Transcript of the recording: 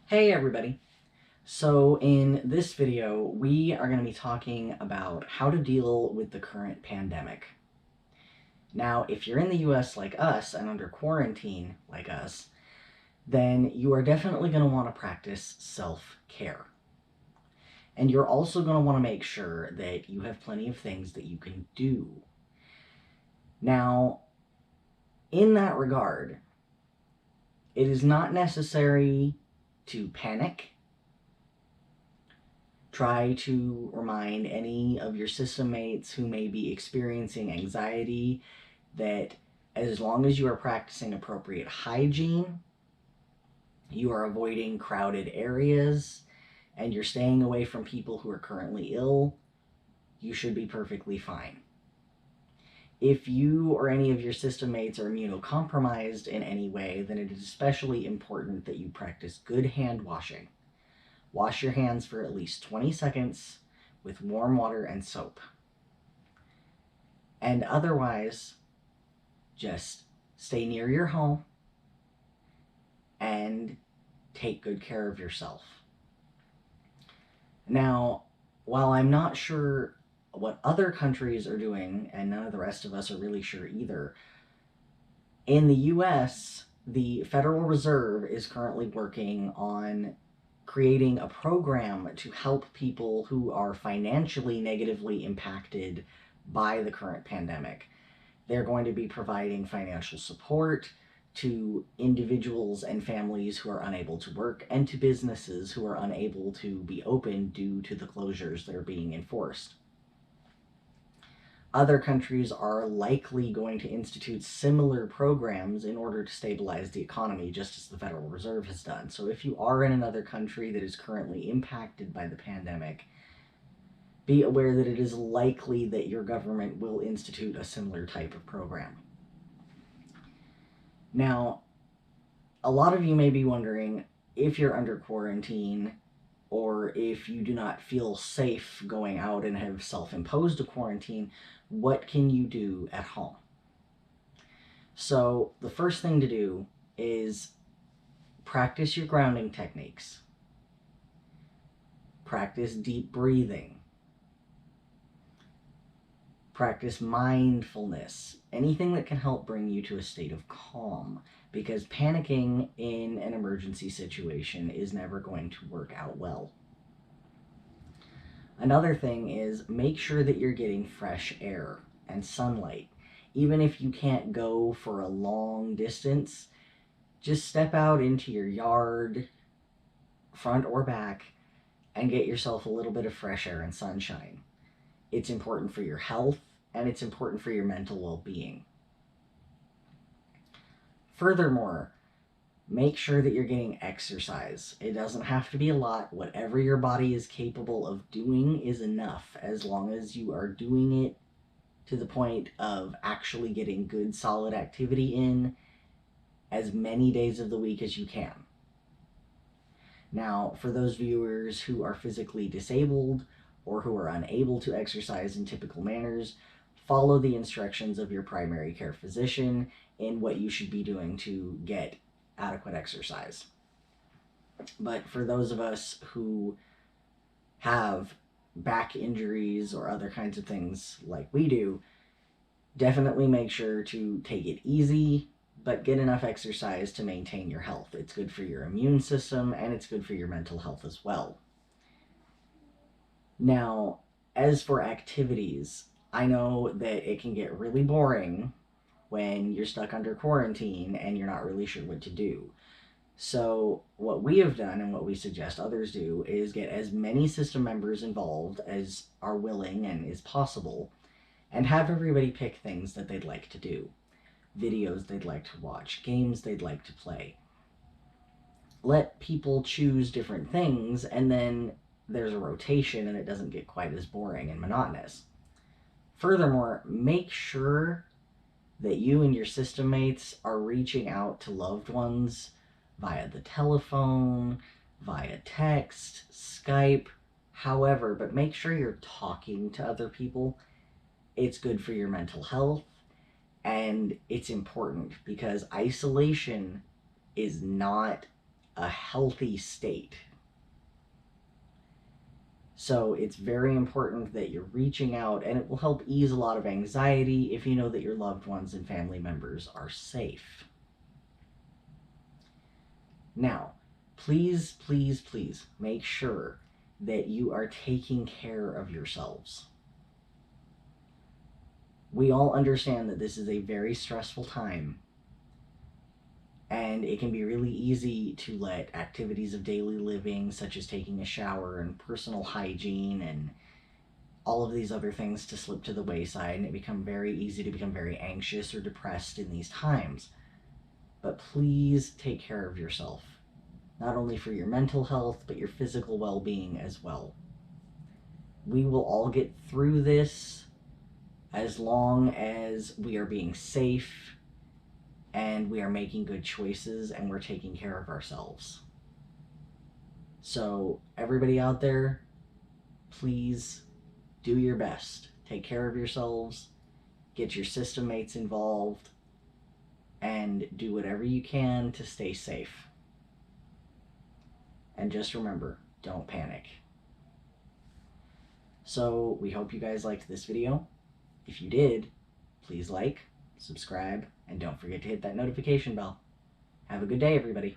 Hey everybody! So in this video, we are going to be talking about how to deal with the current pandemic. Now, if you're in the US like us and under quarantine like us, then you are definitely going to want to practice self-care. And you're also going to want to make sure that you have plenty of things that you can do. Now, in that regard, it is not necessary to panic. Try to remind any of your system mates who may be experiencing anxiety that as long as you are practicing appropriate hygiene, you are avoiding crowded areas, and you're staying away from people who are currently ill, you should be perfectly fine. If you or any of your system mates are immunocompromised in any way, then it is especially important that you practice good hand washing. Wash your hands for at least 20 seconds with warm water and soap. And otherwise, just stay near your home and take good care of yourself. Now, while I'm not sure what other countries are doing, and none of the rest of us are really sure either, in the US, the Federal Reserve is currently working on creating a program to help people who are financially negatively impacted by the current pandemic. They're going to be providing financial support to individuals and families who are unable to work, and to businesses who are unable to be open due to the closures that are being enforced. Other countries are likely going to institute similar programs in order to stabilize the economy, just as the Federal Reserve has done. So if you are in another country that is currently impacted by the pandemic, be aware that it is likely that your government will institute a similar type of program. Now, a lot of you may be wondering, if you're under quarantine, or if you do not feel safe going out and have self-imposed a quarantine, what can you do at home? So the first thing to do is practice your grounding techniques. Practice deep breathing. Practice mindfulness. Anything that can help bring you to a state of calm, because panicking in an emergency situation is never going to work out well. Another thing is make sure that you're getting fresh air and sunlight. Even if you can't go for a long distance, just step out into your yard, front or back, and get yourself a little bit of fresh air and sunshine. It's important for your health, and it's important for your mental well-being. Furthermore, make sure that you're getting exercise. It doesn't have to be a lot. Whatever your body is capable of doing is enough, as long as you are doing it to the point of actually getting good, solid activity in as many days of the week as you can. Now, for those viewers who are physically disabled or who are unable to exercise in typical manners, follow the instructions of your primary care physician in what you should be doing to get adequate exercise. But for those of us who have back injuries or other kinds of things like we do, definitely make sure to take it easy, but get enough exercise to maintain your health. It's good for your immune system, and it's good for your mental health as well. Now, as for activities, I know that it can get really boring when you're stuck under quarantine and you're not really sure what to do. So what we have done, and what we suggest others do, is get as many system members involved as are willing and is possible, and have everybody pick things that they'd like to do. Videos they'd like to watch, games they'd like to play. Let people choose different things, and then there's a rotation and it doesn't get quite as boring and monotonous. Furthermore, make sure that you and your system mates are reaching out to loved ones via the telephone, via text, Skype, however, but make sure you're talking to other people. It's good for your mental health, and it's important because isolation is not a healthy state. So it's very important that you're reaching out, and it will help ease a lot of anxiety if you know that your loved ones and family members are safe. Now, please, please, please make sure that you are taking care of yourselves. We all understand that this is a very stressful time, and it can be really easy to let activities of daily living, such as taking a shower and personal hygiene and all of these other things, to slip to the wayside, and it become very easy to become very anxious or depressed in these times. But please take care of yourself, not only for your mental health, but your physical well-being as well. We will all get through this as long as we are being safe and we are making good choices and we're taking care of ourselves. So everybody out there, please do your best. Take care of yourselves, get your system mates involved, and do whatever you can to stay safe. And just remember, don't panic. So we hope you guys liked this video. If you did, please like, subscribe, and don't forget to hit that notification bell. Have a good day, everybody.